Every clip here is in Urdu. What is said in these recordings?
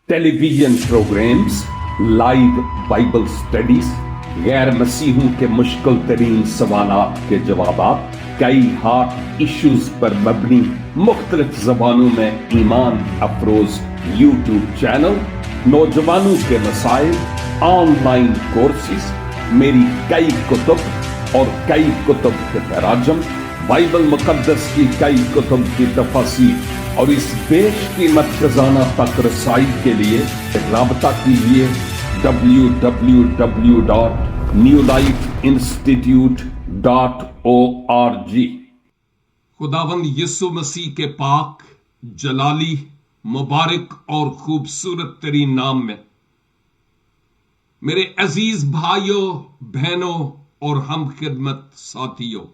ٹیلی vision programmes, live Bible studies, غیر مسیحوں کے مشکل ترین سوالات کے جوابات، کئی ہاٹ ایشوز پر مبنی مختلف زبانوں میں ایمان افروز یوٹیوب چینل، نوجوانوں کے مسائل، آن لائن کورسز، میری کئی کتب اور کئی کتب کے تراجم، بائبل مقدس کی کئی کتب کی تفاسیر اور اس بیش قیمت خزانہ تک رسائی کے لیے رابطہ کیجیے www.newlifeinstitute.org۔ خداوند یسوع مسیح کے پاک، جلالی، مبارک اور خوبصورت ترین نام میں میرے عزیز بھائیوں، بہنوں اور ہم خدمت ساتھیوں،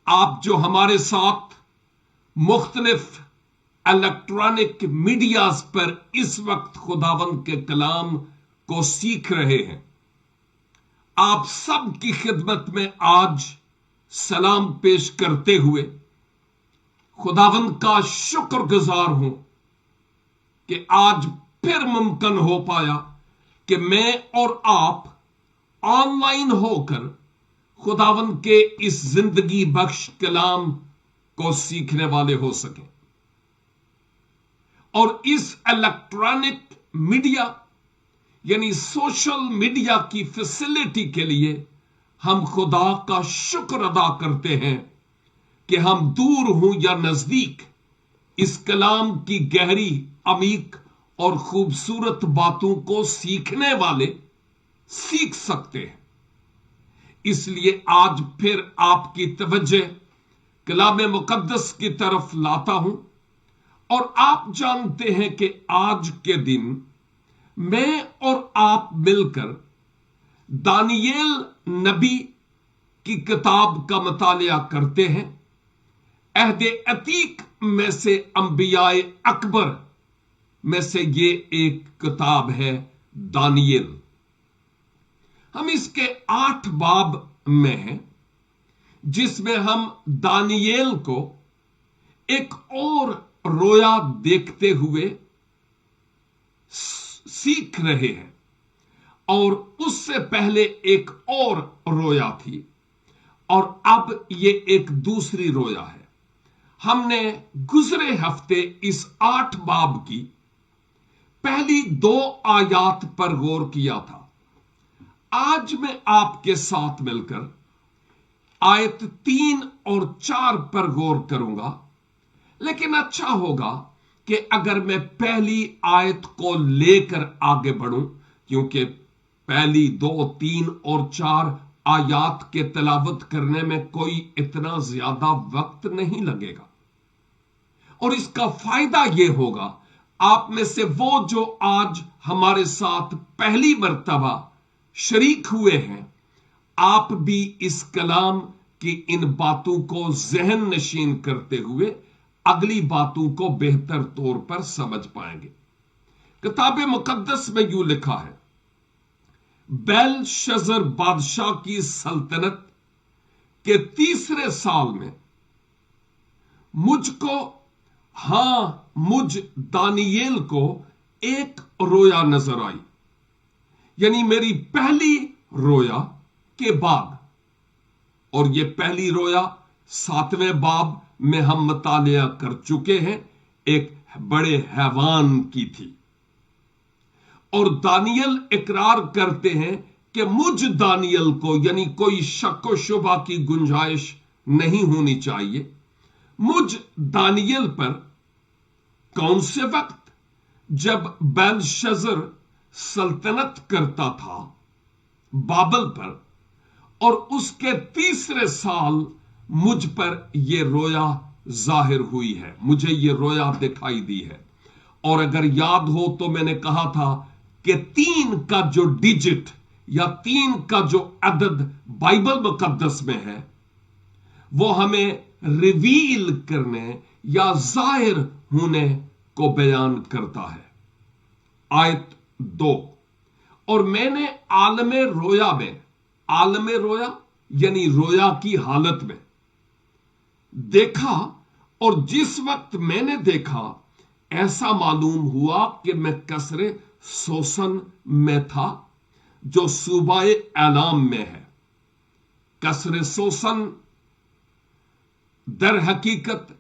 آپ جو ہمارے ساتھ مختلف الیکٹرانک میڈیاز پر اس وقت خداوند کے کلام کو سیکھ رہے ہیں، آپ سب کی خدمت میں آج سلام پیش کرتے ہوئے خداوند کا شکر گزار ہوں کہ آج پھر ممکن ہو پایا کہ میں اور آپ آن لائن ہو کر خداوند کے اس زندگی بخش کلام کو سیکھنے والے ہو سکیں، اور اس الیکٹرانک میڈیا یعنی سوشل میڈیا کی فیسلٹی کے لیے ہم خدا کا شکر ادا کرتے ہیں کہ ہم دور ہوں یا نزدیک اس کلام کی گہری، عمیق اور خوبصورت باتوں کو سیکھنے والے سیکھ سکتے ہیں۔ اس لیے آج پھر آپ کی توجہ کلام مقدس کی طرف لاتا ہوں، اور آپ جانتے ہیں کہ آج کے دن میں اور آپ مل کر دانییل نبی کی کتاب کا مطالعہ کرتے ہیں۔ عہد عتیق میں سے انبیاء اکبر میں سے یہ ایک کتاب ہے دانییل۔ ہم اس کے 8 باب میں ہیں، جس میں ہم دانییل کو ایک اور رویا دیکھتے ہوئے سیکھ رہے ہیں، اور اس سے پہلے ایک اور رویا تھی، اور اب یہ ایک دوسری رویا ہے۔ ہم نے گزرے ہفتے اس 8 باب کی پہلی 2 آیات پر غور کیا تھا۔ آج میں آپ کے ساتھ مل کر آیت 3 اور 4 پر غور کروں گا، لیکن اچھا ہوگا کہ اگر میں پہلی آیت کو لے کر آگے بڑھوں، کیونکہ پہلی 2، 3 اور 4 آیات کے تلاوت کرنے میں کوئی اتنا زیادہ وقت نہیں لگے گا، اور اس کا فائدہ یہ ہوگا آپ میں سے وہ جو آج ہمارے ساتھ پہلی مرتبہ شریک ہوئے ہیں، آپ بھی اس کلام کی ان باتوں کو ذہن نشین کرتے ہوئے اگلی باتوں کو بہتر طور پر سمجھ پائیں گے۔ کتاب مقدس میں یوں لکھا ہے، بیلشزر بادشاہ کی سلطنت کے 3 سال میں مجھ دانییل کو ایک رویا نظر آئی، یعنی میری پہلی رویا کے بعد، اور یہ پہلی رویا 7ویں باب میں ہم مطالعہ کر چکے ہیں، ایک بڑے حیوان کی تھی، اور دانییل اقرار کرتے ہیں کہ مجھ دانییل کو، یعنی کوئی شک و شبہ کی گنجائش نہیں ہونی چاہیے، مجھ دانییل پر کون سے وقت جب بیلشزر سلطنت کرتا تھا بابل پر، اور اس کے 3 سال مجھ پر یہ رویا ظاہر ہوئی ہے، مجھے یہ رویا دکھائی دی ہے۔ اور اگر یاد ہو تو میں نے کہا تھا کہ 3 کا جو ڈیجٹ یا 3 کا جو عدد بائبل مقدس میں ہے، وہ ہمیں ریویل کرنے یا ظاہر ہونے کو بیان کرتا ہے۔ آیت 2، اور میں نے عالم رویا یعنی رویا کی حالت میں دیکھا، اور جس وقت میں نے دیکھا ایسا معلوم ہوا کہ میں قصر سوسن میں تھا جو صوبہ ایلام میں ہے۔ قصر سوسن در حقیقت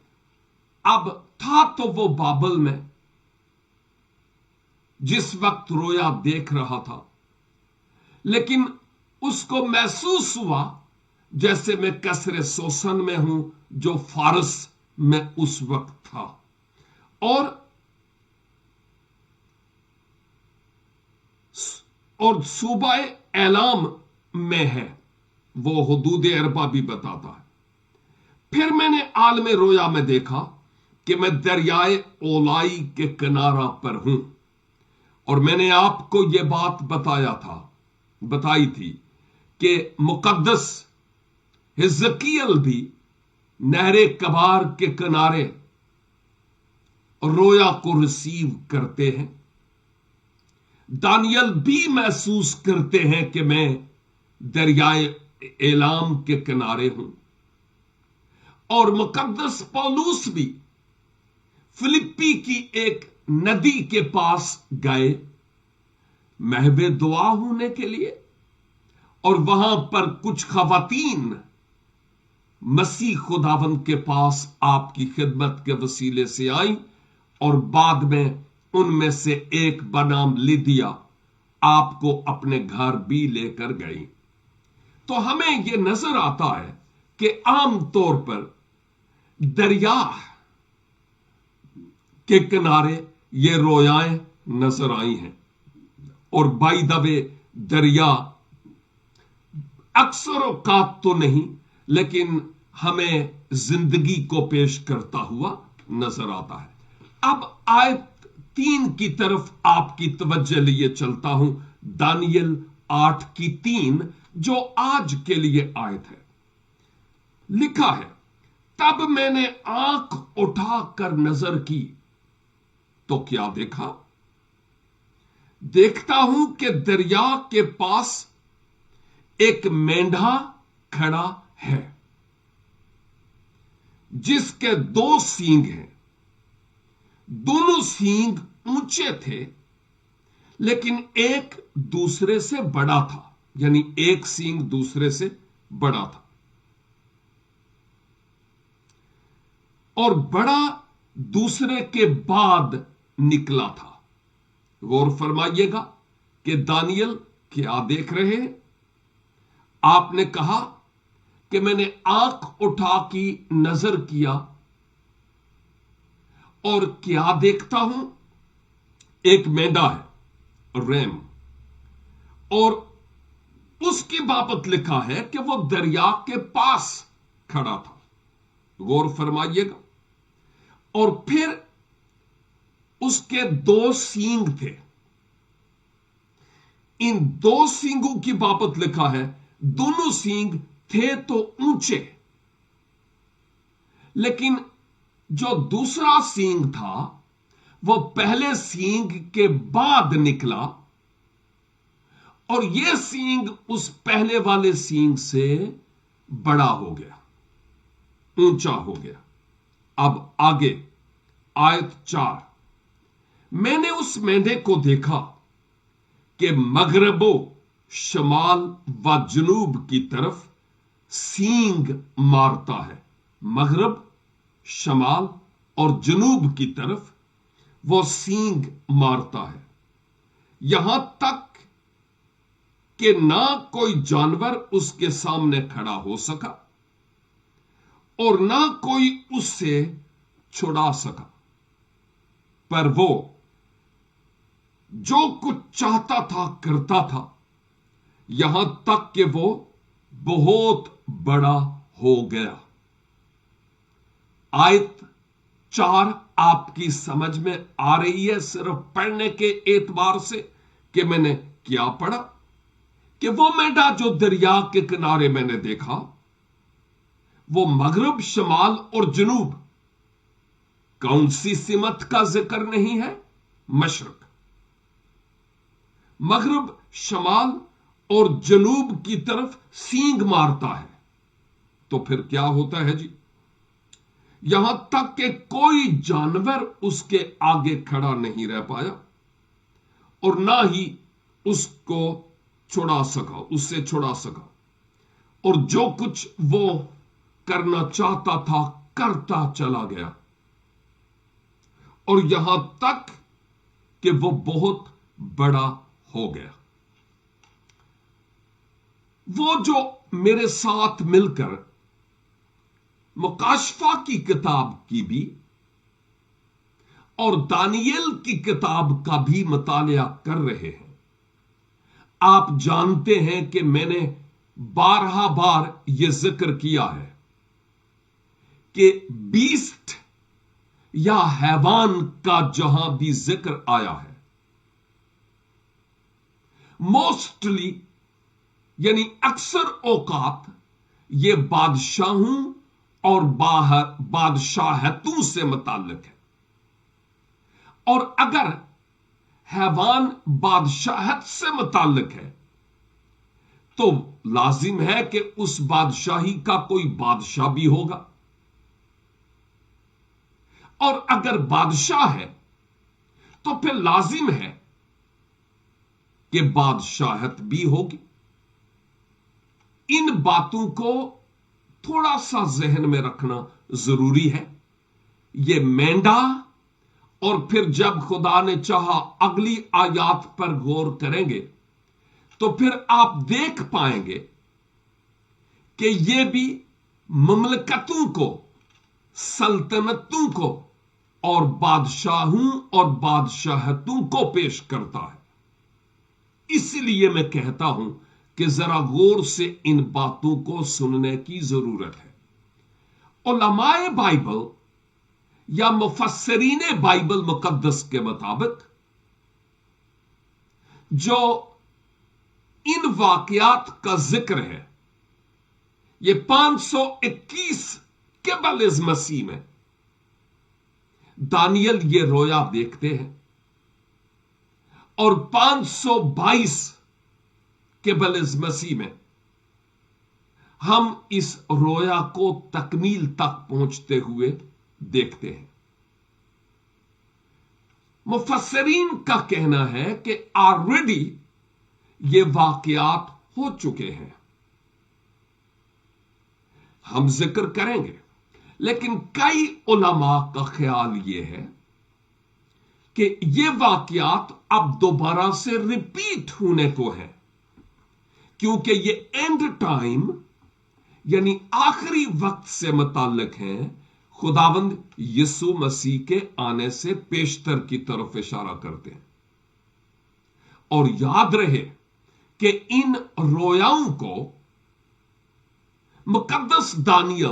اب تھا تو وہ بابل میں جس وقت رویا دیکھ رہا تھا، لیکن اس کو محسوس ہوا جیسے میں قصر سوسن میں ہوں جو فارس میں اس وقت تھا، اور صوبہ ایلام میں ہے، وہ حدود اربا بھی بتاتا ہے۔ پھر میں نے عالم رویا میں دیکھا کہ میں دریائے اولائی کے کنارہ پر ہوں، اور میں نے آپ کو یہ بات بتائی تھی کہ مقدس حزقیل بھی نہر کبار کے کنارے رویا کو ریسیو کرتے ہیں۔ دانیل بھی محسوس کرتے ہیں کہ میں دریائے ایلام کے کنارے ہوں، اور مقدس پولوس بھی فلپی کی ایک ندی کے پاس گئے محو دعا ہونے کے لیے، اور وہاں پر کچھ خواتین مسیح خداوند کے پاس آپ کی خدمت کے وسیلے سے آئیں، اور بعد میں ان میں سے ایک بنام لیدیا آپ کو اپنے گھر بھی لے کر گئی۔ تو ہمیں یہ نظر آتا ہے کہ عام طور پر دریا کے کنارے یہ رویائیں نظر آئی ہیں، اور بائی دا وے دریا اکثر اوقات تو نہیں لیکن ہمیں زندگی کو پیش کرتا ہوا نظر آتا ہے۔ اب آیت 3 کی طرف آپ کی توجہ لیے چلتا ہوں، دانیل 8:3 جو آج کے لیے آیت ہے۔ لکھا ہے، تب میں نے آنکھ اٹھا کر نظر کی تو کیا دیکھا؟ دیکھتا ہوں کہ دریا کے پاس ایک مینڈھا کھڑا ہے جس کے 2 سینگ ہیں، دونوں سینگ اونچے تھے لیکن ایک دوسرے سے بڑا تھا، یعنی ایک سینگ دوسرے سے بڑا تھا، اور بڑا دوسرے کے بعد نکلا تھا۔ غور فرمائیے گا کہ دانیل کیا دیکھ رہے ہیں؟ آپ نے کہا کہ میں نے آنکھ اٹھا کی نظر کیا اور کیا دیکھتا ہوں؟ ایک مینڈا ہے، ریم، اور اس کی بابت لکھا ہے کہ وہ دریا کے پاس کھڑا تھا۔ غور فرمائیے گا، اور پھر اس کے 2 سینگ تھے۔ ان 2 سینگوں کی بابت لکھا ہے دونوں سینگ تھے تو اونچے، لیکن جو دوسرا سینگ تھا وہ پہلے سینگ کے بعد نکلا، اور یہ سینگ اس پہلے والے سینگ سے بڑا ہو گیا، اونچا ہو گیا۔ اب آگے آیت 4، میں نے اس مینڈے کو دیکھا کہ مغرب و شمال و جنوب کی طرف سینگ مارتا ہے۔ مغرب، شمال اور جنوب کی طرف وہ سینگ مارتا ہے، یہاں تک کہ نہ کوئی جانور اس کے سامنے کھڑا ہو سکا اور نہ کوئی اس سے چھڑا سکا، پر وہ جو کچھ چاہتا تھا کرتا تھا، یہاں تک کہ وہ بہت بڑا ہو گیا۔ آیت 4 آپ کی سمجھ میں آ رہی ہے صرف پڑھنے کے اعتبار سے کہ میں نے کیا پڑھا؟ کہ وہ مینڈا جو دریا کے کنارے میں نے دیکھا وہ مغرب، شمال اور جنوب، کون سی سمت کا ذکر نہیں ہے؟ مشرق، مغرب، شمال اور جنوب کی طرف سینگ مارتا ہے۔ تو پھر کیا ہوتا ہے جی؟ یہاں تک کہ کوئی جانور اس کے آگے کھڑا نہیں رہ پایا اور نہ ہی اس کو اس سے چھڑا سکا، اور جو کچھ وہ کرنا چاہتا تھا کرتا چلا گیا، اور یہاں تک کہ وہ بہت بڑا ہو گیا۔ وہ جو میرے ساتھ مل کر مکاشفہ کی کتاب کی بھی اور دانیل کی کتاب کا بھی مطالعہ کر رہے ہیں، آپ جانتے ہیں کہ میں نے بارہا بار یہ ذکر کیا ہے کہ بیسٹ یا حیوان کا جہاں بھی ذکر آیا ہے، موسٹلی یعنی اکثر اوقات یہ بادشاہوں اور بادشاہتوں سے متعلق ہے، اور اگر حیوان بادشاہت سے متعلق ہے تو لازم ہے کہ اس بادشاہی کا کوئی بادشاہ بھی ہوگا، اور اگر بادشاہ ہے تو پھر لازم ہے کہ بادشاہت بھی ہوگی۔ ان باتوں کو تھوڑا سا ذہن میں رکھنا ضروری ہے۔ یہ مینڈا، اور پھر جب خدا نے چاہا اگلی آیات پر غور کریں گے تو پھر آپ دیکھ پائیں گے کہ یہ بھی مملکتوں کو، سلطنتوں کو اور بادشاہوں اور بادشاہتوں کو پیش کرتا ہے۔ اس لیے میں کہتا ہوں کہ ذرا غور سے ان باتوں کو سننے کی ضرورت ہے۔ علماء بائبل یا مفسرین بائبل مقدس کے مطابق جو ان واقعات کا ذکر ہے، یہ 521 قبل از مسیح میں دانیل یہ رویا دیکھتے ہیں، اور 522 قبل از مسیح میں ہم اس رویا کو تکمیل تک پہنچتے ہوئے دیکھتے ہیں۔ مفسرین کا کہنا ہے کہ آلریڈی یہ واقعات ہو چکے ہیں، ہم ذکر کریں گے، لیکن کئی علماء کا خیال یہ ہے کہ یہ واقعات اب دوبارہ سے ریپیٹ ہونے کو ہیں، کیونکہ یہ اینڈ ٹائم یعنی آخری وقت سے متعلق ہیں، خداوند یسوع مسیح کے آنے سے پیشتر کی طرف اشارہ کرتے ہیں۔ اور یاد رہے کہ ان رویاؤں کو مقدس دانیل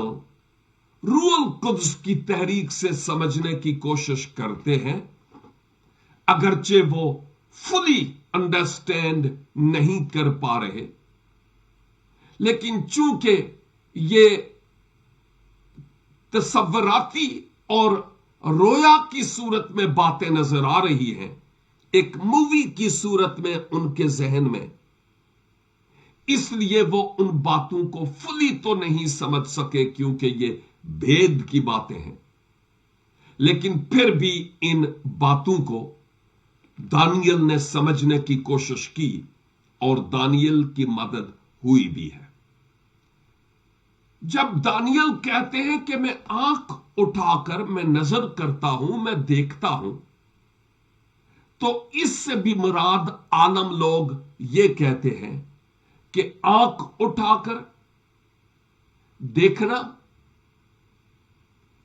روح القدس کی تحریک سے سمجھنے کی کوشش کرتے ہیں، اگرچہ وہ فلی انڈرسٹینڈ نہیں کر پا رہے، لیکن چونکہ یہ تصوراتی اور رویا کی صورت میں باتیں نظر آ رہی ہیں، ایک مووی کی صورت میں ان کے ذہن میں، اس لیے وہ ان باتوں کو فلی تو نہیں سمجھ سکے کیونکہ یہ بھید کی باتیں ہیں، لیکن پھر بھی ان باتوں کو دانیل نے سمجھنے کی کوشش کی اور دانیل کی مدد ہوئی بھی ہے۔ جب دانیل کہتے ہیں کہ میں آنکھ اٹھا کر میں نظر کرتا ہوں، میں دیکھتا ہوں، تو اس سے بھی مراد عالم لوگ یہ کہتے ہیں کہ آنکھ اٹھا کر دیکھنا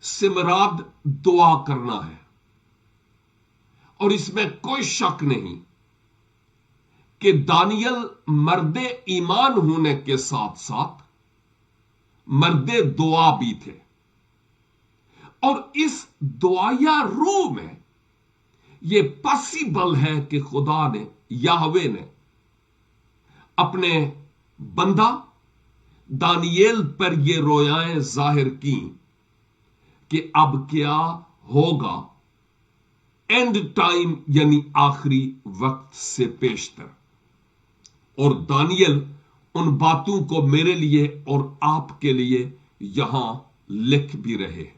سے مراد دعا کرنا ہے، اور اس میں کوئی شک نہیں کہ دانیل مرد ایمان ہونے کے ساتھ ساتھ مرد دعا بھی تھے، اور اس دعائیا روح میں یہ پاسبل ہے کہ خدا نے، یہوہ نے اپنے بندہ دانیل پر یہ رویائیں ظاہر کی کہ اب کیا ہوگا اینڈ ٹائم یعنی آخری وقت سے پیشتر، اور دانیل ان باتوں کو میرے لیے اور آپ کے لیے یہاں لکھ بھی رہے ہیں۔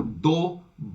2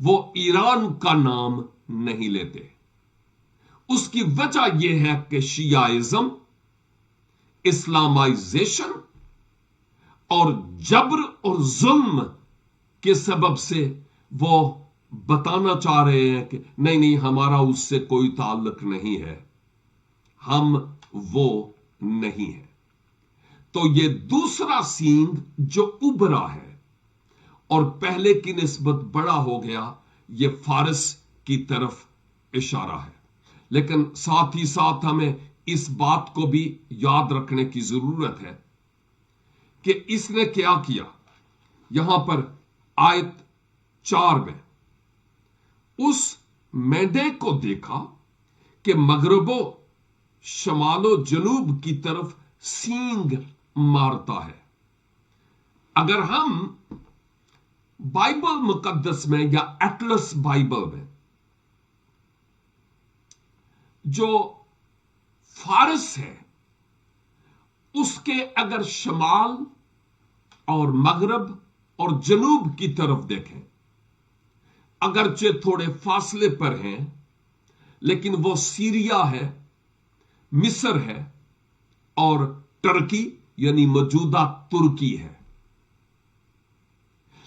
وہ ایران کا نام نہیں لیتے۔ اس کی وجہ یہ ہے کہ شیعائزم، اسلامائزیشن اور جبر اور ظلم کے سبب سے وہ بتانا چاہ رہے ہیں کہ نہیں ہمارا اس سے کوئی تعلق نہیں ہے، ہم وہ نہیں ہیں۔ تو یہ دوسرا سینگ جو ابھرا ہے اور پہلے کی نسبت بڑا ہو گیا، یہ فارس کی طرف اشارہ ہے۔ لیکن ساتھ ہی ساتھ ہمیں اس بات کو بھی یاد رکھنے کی ضرورت ہے کہ اس نے کیا کیا۔ یہاں پر آیت 4 میں اس مینڈے کو دیکھا کہ مغرب و شمال و جنوب کی طرف سینگ مارتا ہے۔ اگر ہم بائبل مقدس میں یا ایٹلس بائبل میں جو فارس ہے اس کے اگر شمال اور مغرب اور جنوب کی طرف دیکھیں، اگرچہ تھوڑے فاصلے پر ہیں لیکن وہ سیریا ہے، مصر ہے اور ٹرکی یعنی موجودہ ترکی ہے۔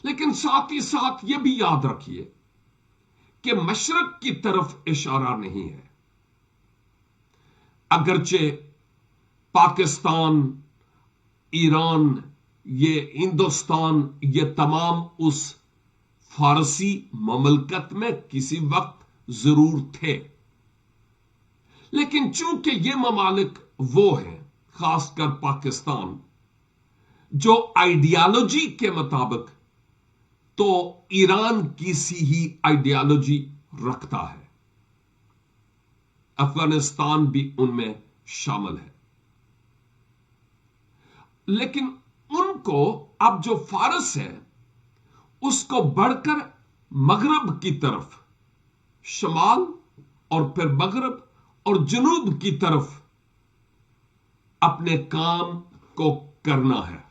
لیکن ساتھ ہی ساتھ یہ بھی یاد رکھیے کہ مشرق کی طرف اشارہ نہیں ہے۔ اگرچہ پاکستان، ایران، یہ ہندوستان، یہ تمام اس فارسی مملکت میں کسی وقت ضرور تھے، لیکن چونکہ یہ ممالک وہ ہیں، خاص کر پاکستان، جو آئیڈیالوجی کے مطابق تو ایران کی سی ہی آئیڈیالوجی رکھتا ہے، افغانستان بھی ان میں شامل ہے۔ لیکن ان کو اب جو فارس ہے اس کو بڑھ کر مغرب کی طرف، شمال اور پھر مغرب اور جنوب کی طرف اپنے کام کو کرنا ہے،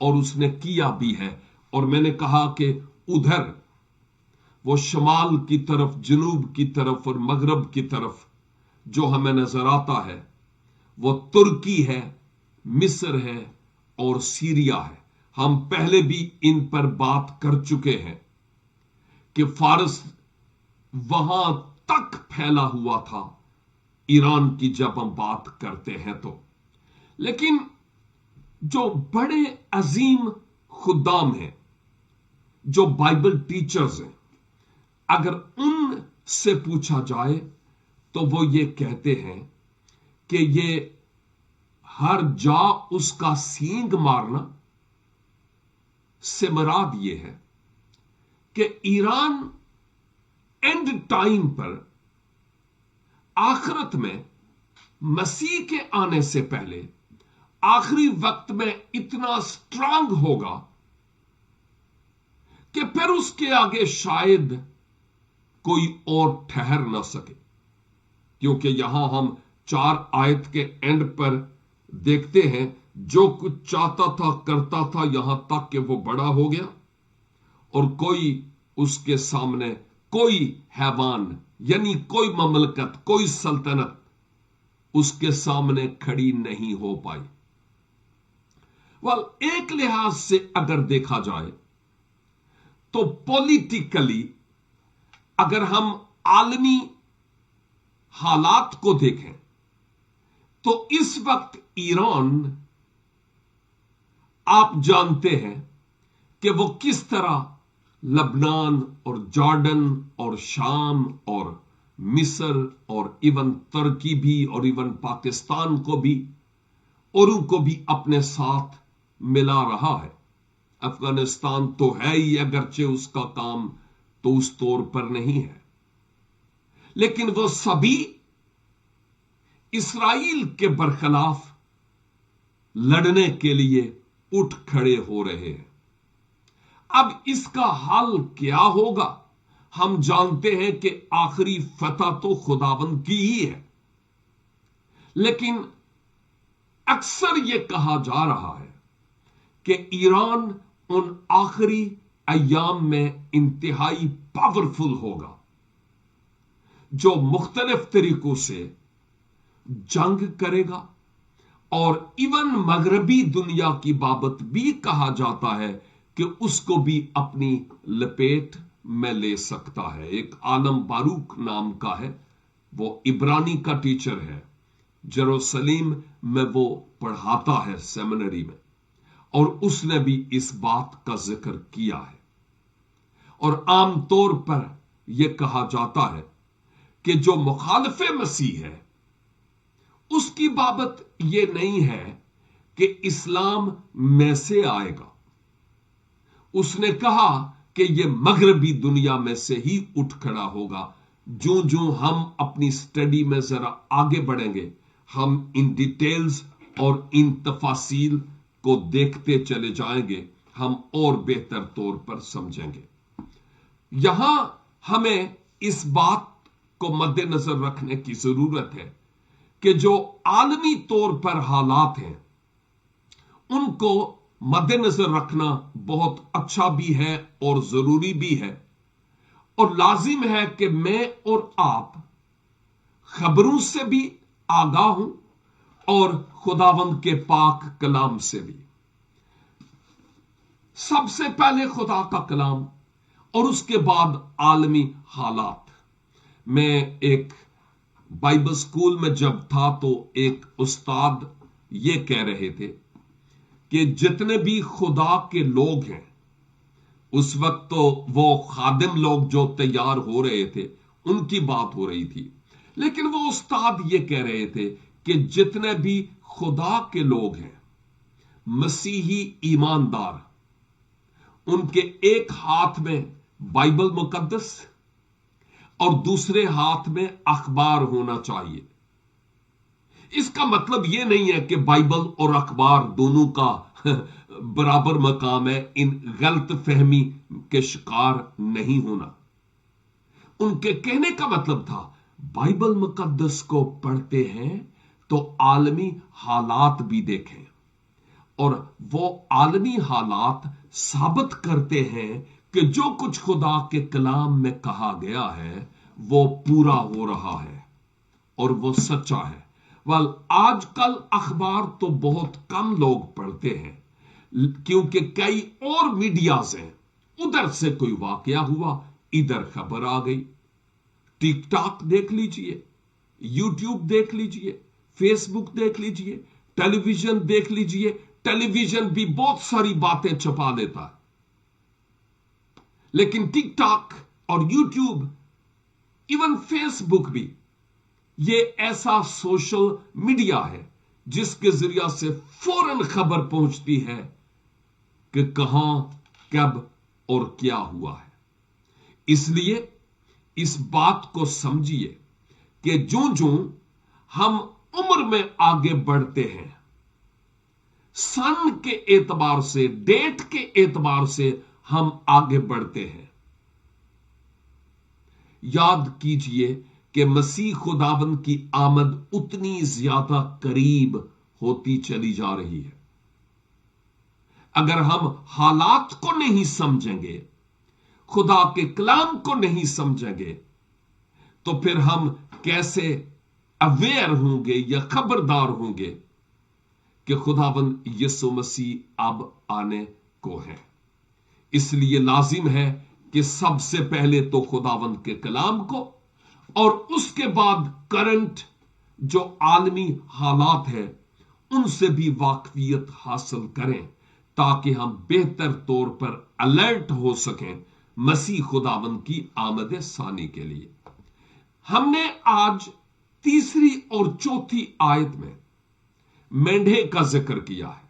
اور اس نے کیا بھی ہے۔ اور میں نے کہا کہ ادھر وہ شمال کی طرف، جنوب کی طرف اور مغرب کی طرف جو ہمیں نظر آتا ہے وہ ترکی ہے، مصر ہے اور سیریا ہے۔ ہم پہلے بھی ان پر بات کر چکے ہیں کہ فارس وہاں تک پھیلا ہوا تھا ایران کی جب ہم بات کرتے ہیں تو۔ لیکن جو بڑے عظیم خدام ہیں، جو بائبل ٹیچرز ہیں، اگر ان سے پوچھا جائے تو وہ یہ کہتے ہیں کہ یہ ہر جا اس کا سینگ مارنا سے مراد یہ ہے کہ ایران اینڈ ٹائم پر، آخرت میں مسیح کے آنے سے پہلے آخری وقت میں اتنا سٹرانگ ہوگا کہ پھر اس کے آگے شاید کوئی اور ٹھہر نہ سکے۔ کیونکہ یہاں ہم 4 آیت کے اینڈ پر دیکھتے ہیں جو کچھ چاہتا تھا کرتا تھا، یہاں تک کہ وہ بڑا ہو گیا اور کوئی اس کے سامنے، کوئی حیوان یعنی کوئی مملکت، کوئی سلطنت اس کے سامنے کھڑی نہیں ہو پائی۔ ایک لحاظ سے اگر دیکھا جائے تو پولیٹیکلی اگر ہم عالمی حالات کو دیکھیں تو اس وقت ایران، آپ جانتے ہیں کہ وہ کس طرح لبنان اور جارڈن اور شام اور مصر اور ایون ترکی بھی اور ایون پاکستان کو بھی اور ان کو بھی اپنے ساتھ ملا رہا ہے۔ افغانستان تو ہے ہی، اگرچہ اس کا کام تو اس طور پر نہیں ہے، لیکن وہ سبھی اسرائیل کے برخلاف لڑنے کے لیے اٹھ کھڑے ہو رہے ہیں۔ اب اس کا حل کیا ہوگا؟ ہم جانتے ہیں کہ آخری فتح تو خداوند کی ہی ہے، لیکن اکثر یہ کہا جا رہا ہے کہ ایران ان آخری ایام میں انتہائی پاورفل ہوگا، جو مختلف طریقوں سے جنگ کرے گا، اور ایون مغربی دنیا کی بابت بھی کہا جاتا ہے کہ اس کو بھی اپنی لپیٹ میں لے سکتا ہے۔ ایک عالم باروک نام کا ہے، وہ عبرانی کا ٹیچر ہے، جروسلم میں وہ پڑھاتا ہے سیمنری میں، اور اس نے بھی اس بات کا ذکر کیا ہے۔ اور عام طور پر یہ کہا جاتا ہے کہ جو مخالف مسیح ہے اس کی بابت یہ نہیں ہے کہ اسلام میں سے آئے گا، اس نے کہا کہ یہ مغربی دنیا میں سے ہی اٹھ کھڑا ہوگا۔ جو ہم اپنی سٹڈی میں ذرا آگے بڑھیں گے، ہم ان ڈیٹیلز اور ان تفاصیل کو دیکھتے چلے جائیں گے، ہم اور بہتر طور پر سمجھیں گے۔ یہاں ہمیں اس بات کو مد نظر رکھنے کی ضرورت ہے کہ جو عالمی طور پر حالات ہیں ان کو مد نظر رکھنا بہت اچھا بھی ہے اور ضروری بھی ہے، اور لازم ہے کہ میں اور آپ خبروں سے بھی آگاہ ہوں اور خداوند کے پاک کلام سے بھی۔ سب سے پہلے خدا کا کلام اور اس کے بعد عالمی حالات۔ میں ایک بائبل اسکول میں جب تھا تو ایک استاد یہ کہہ رہے تھے کہ جتنے بھی خدا کے لوگ ہیں، اس وقت تو وہ خادم لوگ جو تیار ہو رہے تھے ان کی بات ہو رہی تھی، لیکن وہ استاد یہ کہہ رہے تھے کہ جتنے بھی خدا کے لوگ ہیں، مسیحی ایماندار، ان کے ایک ہاتھ میں بائبل مقدس اور دوسرے ہاتھ میں اخبار ہونا چاہیے۔ اس کا مطلب یہ نہیں ہے کہ بائبل اور اخبار دونوں کا برابر مقام ہے، ان غلط فہمی کے شکار نہیں ہونا۔ ان کے کہنے کا مطلب تھا بائبل مقدس کو پڑھتے ہیں تو عالمی حالات بھی دیکھیں، اور وہ عالمی حالات ثابت کرتے ہیں کہ جو کچھ خدا کے کلام میں کہا گیا ہے وہ پورا ہو رہا ہے اور وہ سچا ہے۔ آج کل اخبار تو بہت کم لوگ پڑھتے ہیں، کیونکہ کئی اور میڈیاز ہیں، ادھر سے کوئی واقعہ ہوا ادھر خبر آ گئی۔ ٹک ٹاک دیکھ لیجئے، یوٹیوب دیکھ لیجئے، فیس بک دیکھ لیجئے، ٹیلی ویژن دیکھ لیجئے۔ ٹیلی ویژن بھی بہت ساری باتیں چھپا دیتا ہے، لیکن ٹک ٹاک اور یوٹیوب، ایون فیس بک بھی، یہ ایسا سوشل میڈیا ہے جس کے ذریعہ سے فوراً خبر پہنچتی ہے کہ کہاں، کب اور کیا ہوا ہے۔ اس لیے اس بات کو سمجھیے کہ جو ہم عمر میں آگے بڑھتے ہیں، سن کے اعتبار سے، ڈیٹ کے اعتبار سے ہم آگے بڑھتے ہیں، یاد کیجئے کہ مسیح خداوند کی آمد اتنی زیادہ قریب ہوتی چلی جا رہی ہے۔ اگر ہم حالات کو نہیں سمجھیں گے، خدا کے کلام کو نہیں سمجھیں گے، تو پھر ہم کیسے اویئر ہوں گے یا خبردار ہوں گے کہ خداوند یسوع مسیح اب آنے کو ہے۔ اس لیے لازم ہے کہ سب سے پہلے تو خداوند کے کلام کو اور اس کے بعد کرنٹ جو عالمی حالات ہے ان سے بھی واقفیت حاصل کریں، تاکہ ہم بہتر طور پر الرٹ ہو سکیں مسیح خداوند کی آمد ثانی کے لیے۔ ہم نے آج تیسری اور چوتھی آیت میں مینڈھے کا ذکر کیا ہے۔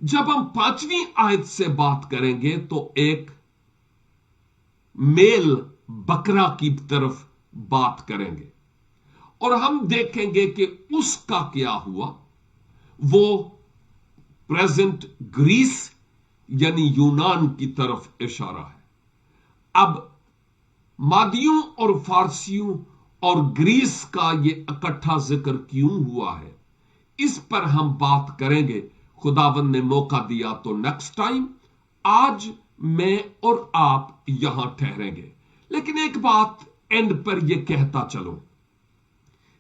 جب ہم پانچویں آیت سے بات کریں گے تو ایک میل بکرا کی طرف بات کریں گے، اور ہم دیکھیں گے کہ اس کا کیا ہوا۔ وہ پریزنٹ گریس یعنی یونان کی طرف اشارہ ہے۔ اب مادیوں اور فارسیوں اور گریس کا یہ اکٹھا ذکر کیوں ہوا ہے، اس پر ہم بات کریں گے۔ خداوند نے موقع دیا تو نیکسٹ ٹائم۔ آج میں اور آپ یہاں ٹھہریں گے، لیکن ایک بات اینڈ پر یہ کہتا چلو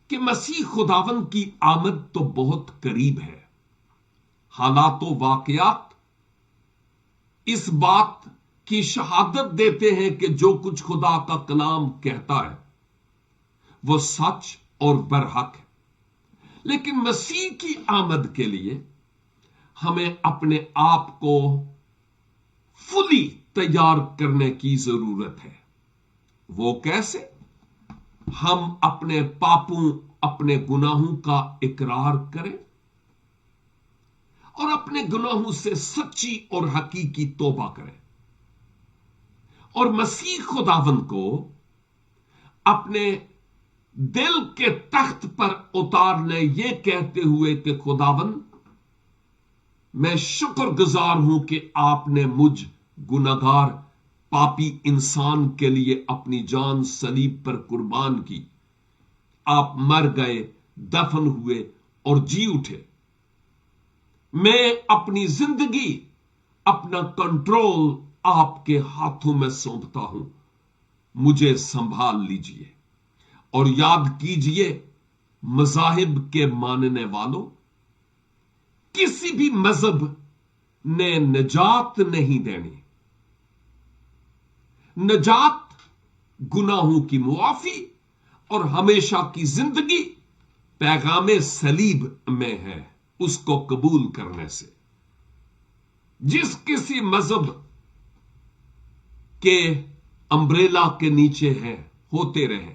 کہ مسیح خداوند کی آمد تو بہت قریب ہے۔ حالات و واقعات اس بات کی شہادت دیتے ہیں کہ جو کچھ خدا کا کلام کہتا ہے وہ سچ اور برحق ہے، لیکن مسیح کی آمد کے لیے ہمیں اپنے آپ کو فلی تیار کرنے کی ضرورت ہے۔ وہ کیسے؟ ہم اپنے پاپوں، اپنے گناہوں کا اقرار کریں اور اپنے گناہوں سے سچی اور حقیقی توبہ کریں، اور مسیح خداوند کو اپنے دل کے تخت پر اتارنے، یہ کہتے ہوئے کہ خداوند میں شکر گزار ہوں کہ آپ نے مجھ گناہگار پاپی انسان کے لیے اپنی جان صلیب پر قربان کی، آپ مر گئے، دفن ہوئے اور جی اٹھے۔ میں اپنی زندگی، اپنا کنٹرول آپ کے ہاتھوں میں سونپتا ہوں، مجھے سنبھال لیجئے۔ اور یاد کیجئے مذاہب کے ماننے والوں، کسی بھی مذہب نے نجات نہیں دینی۔ نجات گناہوں کی معافی اور ہمیشہ کی زندگی پیغام صلیب میں ہے، اس کو قبول کرنے سے۔ جس کسی مذہب کے امبریلا کے نیچے ہے ہوتے رہے،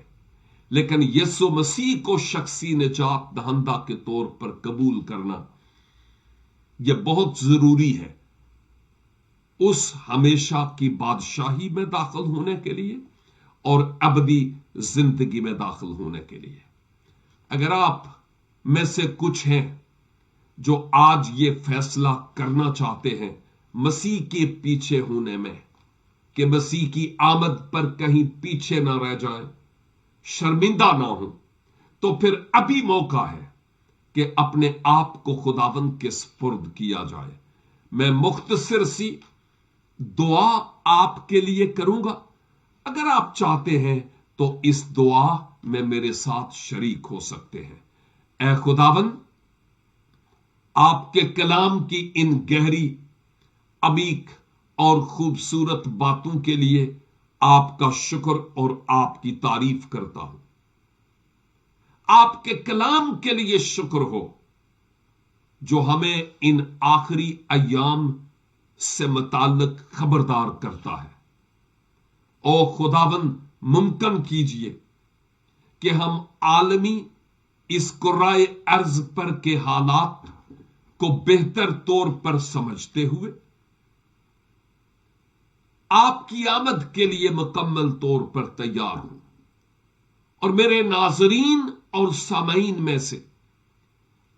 لیکن یسوع مسیح کو شخصی نجات دہندہ کے طور پر قبول کرنا یہ بہت ضروری ہے، اس ہمیشہ کی بادشاہی میں داخل ہونے کے لیے اور ابدی زندگی میں داخل ہونے کے لیے۔ اگر آپ میں سے کچھ ہیں جو آج یہ فیصلہ کرنا چاہتے ہیں مسیح کے پیچھے ہونے میں، کہ مسیح کی آمد پر کہیں پیچھے نہ رہ جائے، شرمندہ نہ ہو، تو پھر ابھی موقع ہے کہ اپنے آپ کو خداوند کے سپرد کیا جائے۔ میں مختصر سی دعا آپ کے لیے کروں گا، اگر آپ چاہتے ہیں تو اس دعا میں میرے ساتھ شریک ہو سکتے ہیں۔ اے خداوند، آپ کے کلام کی ان گہری، عمیق اور خوبصورت باتوں کے لیے آپ کا شکر اور آپ کی تعریف کرتا ہوں۔ آپ کے کلام کے لیے شکر ہو جو ہمیں ان آخری ایام سے متعلق خبردار کرتا ہے۔ او خداوند، ممکن کیجئے کہ ہم عالمی اس کرۂ ارض پر کے حالات کو بہتر طور پر سمجھتے ہوئے آپ کی آمد کے لیے مکمل طور پر تیار ہوں، اور میرے ناظرین اور سامعین میں سے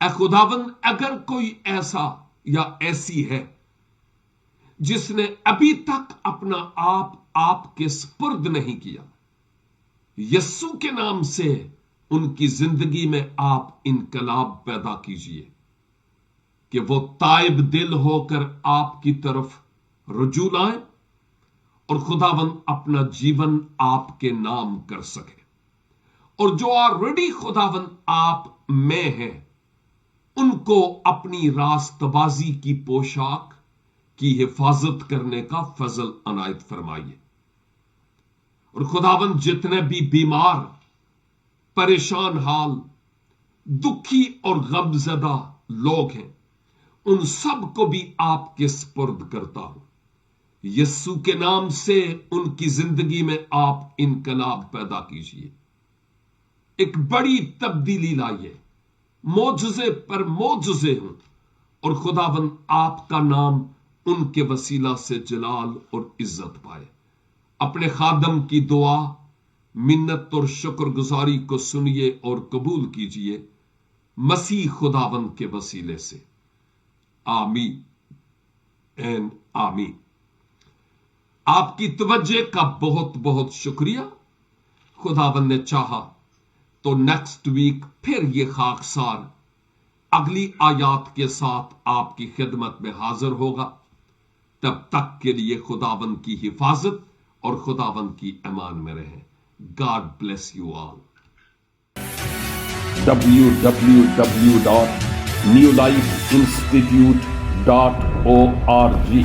اے خداوند اگر کوئی ایسا یا ایسی ہے جس نے ابھی تک اپنا آپ کے سپرد نہیں کیا، یسوع کے نام سے ان کی زندگی میں آپ انقلاب پیدا کیجئے کہ وہ تائب دل ہو کر آپ کی طرف رجوع لائیں اور خداوند اپنا جیون آپ کے نام کر سکے، اور جو آلریڈی خداوند آپ میں ہیں ان کو اپنی راست بازی کی پوشاک کی حفاظت کرنے کا فضل عنایت فرمائیے۔ اور خداوند جتنے بھی بیمار، پریشان حال، دکھی اور غم زدہ لوگ ہیں، ان سب کو بھی آپ کے سپرد کرتا ہوں۔ یسوع کے نام سے ان کی زندگی میں آپ انقلاب پیدا کیجئے، ایک بڑی تبدیلی لائیے، معجزے پر معجزے ہوں، اور خداوند آپ کا نام ان کے وسیلہ سے جلال اور عزت پائے۔ اپنے خادم کی دعا، منت اور شکر گزاری کو سنیے اور قبول کیجئے، مسیح خداوند کے وسیلے سے، آمین اینڈ آمین۔ آپ کی توجہ کا بہت بہت شکریہ۔ خداوند نے چاہا تو نیکسٹ ویک پھر یہ خاکسار اگلی آیات کے ساتھ آپ کی خدمت میں حاضر ہوگا۔ تب تک کے لیے خداوند کی حفاظت اور خداوند کی امان میں رہیں. God bless you all. www.newlifeinstitute.org